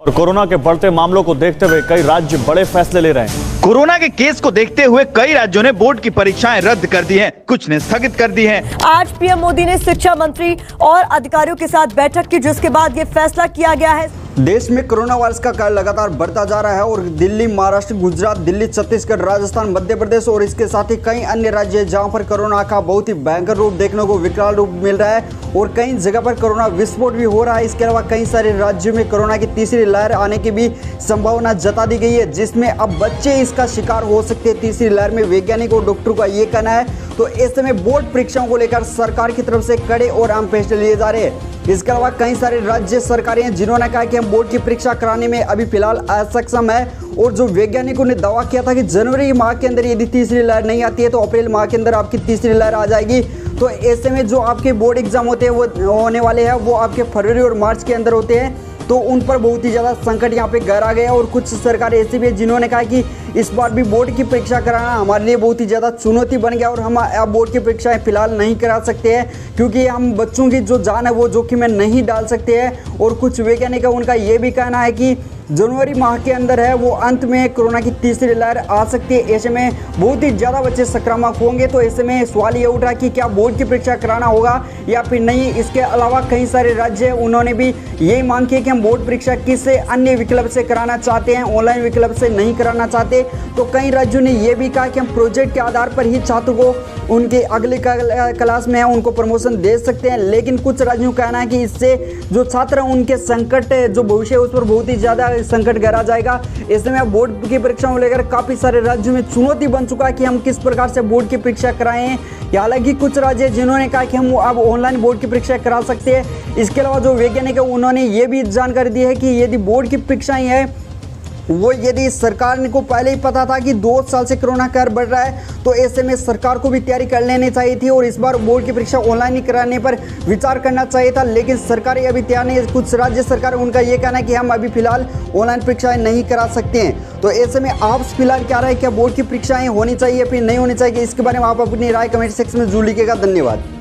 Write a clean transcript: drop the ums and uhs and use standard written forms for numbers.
और कोरोना के बढ़ते मामलों को देखते हुए कई राज्य बड़े फैसले ले रहे हैं। कोरोना के केस को देखते हुए कई राज्यों ने बोर्ड की परीक्षाएं रद्द कर दी हैं, कुछ ने स्थगित कर दी हैं। आज पीएम मोदी ने शिक्षा मंत्री और अधिकारियों के साथ बैठक की, जिसके बाद ये फैसला किया गया है। देश में कोरोना वायरस का कहर लगातार बढ़ता जा रहा है और दिल्ली, महाराष्ट्र, गुजरात, दिल्ली, छत्तीसगढ़, राजस्थान, मध्य प्रदेश और इसके साथ ही कई अन्य राज्य जहां पर कोरोना का बहुत ही भयंकर रूप देखने को, विकराल रूप मिल रहा है और कई जगह पर कोरोना विस्फोट भी हो रहा है। इसके अलावा कई सारे राज्यों में कोरोना की तीसरी लहर आने की भी संभावना जता दी गई है, जिसमें अब बच्चे इसका शिकार हो सकते हैं। तीसरी लहर में वैज्ञानिक और डॉक्टरों का ये कहना है। तो ऐसे में बोर्ड परीक्षाओं को लेकर सरकार की तरफ से कड़े और अहम फैसले लिए जा रहे हैं। इसके अलावा कई सारे राज्य सरकारें हैं जिन्होंने कहा कि हम बोर्ड की परीक्षा कराने में अभी फिलहाल असक्षम है और जो वैज्ञानिकों ने दावा किया था कि जनवरी माह के अंदर यदि तीसरी लहर नहीं आती है तो अप्रैल माह के अंदर आपकी तीसरी लहर आ जाएगी। तो ऐसे में जो आपके बोर्ड एग्जाम होते हैं वो होने वाले हैं, वो आपके फरवरी और मार्च के अंदर होते हैं। तो उन पर बहुत ही ज़्यादा संकट यहाँ पे गहरा गया और कुछ सरकारें ऐसी भी है जिन्होंने कहा कि इस बार भी बोर्ड की परीक्षा कराना हमारे लिए बहुत ही ज़्यादा चुनौती बन गया और हम अब बोर्ड की परीक्षाएं फिलहाल नहीं करा सकते हैं, क्योंकि हम बच्चों की जो जान है वो जोखिम में नहीं डाल सकते हैं। और कुछ वैज्ञानिक उनका ये भी कहना है कि जनवरी माह के अंदर है वो अंत में कोरोना की तीसरी लहर आ सकती है। ऐसे में बहुत ही ज़्यादा बच्चे संक्रामक होंगे। तो ऐसे में सवाल ये उठा कि क्या बोर्ड की परीक्षा कराना होगा या फिर नहीं। इसके अलावा कई सारे राज्य उन्होंने भी यही मांग की कि हम बोर्ड परीक्षा किसी अन्य विकल्प से कराना चाहते हैं, ऑनलाइन विकल्प से नहीं कराना चाहते। तो कई राज्यों ने यह भी कहा कि हम प्रोजेक्ट के आधार पर ही छात्रों को उनके अगले क्लास में है उनको प्रमोशन दे सकते हैं। लेकिन कुछ राज्यों का कहना है कि इससे जो छात्र हैं उनके संकट जो भविष्य है उस पर बहुत ही ज़्यादा संकट गहरा जाएगा। इस समय बोर्ड की परीक्षाओं को लेकर काफ़ी सारे राज्यों में चुनौती बन चुका है कि हम किस प्रकार से बोर्ड की परीक्षा कराएं। हालांकि कुछ राज्य जिन्होंने कहा कि हम अब ऑनलाइन बोर्ड की परीक्षा करा सकते हैं। इसके अलावा जो वैज्ञानिक है उन्होंने ये भी जानकारी दी है कि यदि बोर्ड की परीक्षाएं हैं वो यदि सरकार को पहले ही पता था कि 2 साल से कोरोना कहर बढ़ रहा है तो ऐसे में सरकार को भी तैयारी कर लेनी चाहिए थी और इस बार बोर्ड की परीक्षा ऑनलाइन ही कराने पर विचार करना चाहिए था। लेकिन सरकारें अभी तैयार नहीं है। कुछ राज्य सरकार उनका ये कहना है कि हम अभी फिलहाल ऑनलाइन परीक्षाएं नहीं करा सकते हैं। तो ऐसे में आप फिलहाल क्या रहा है, क्या बोर्ड की परीक्षाएं होनी चाहिए फिर नहीं होनी चाहिए, इसके बारे में आप अपनी राय कमेंट सेक्शन में जरूर लिखिएगा। धन्यवाद।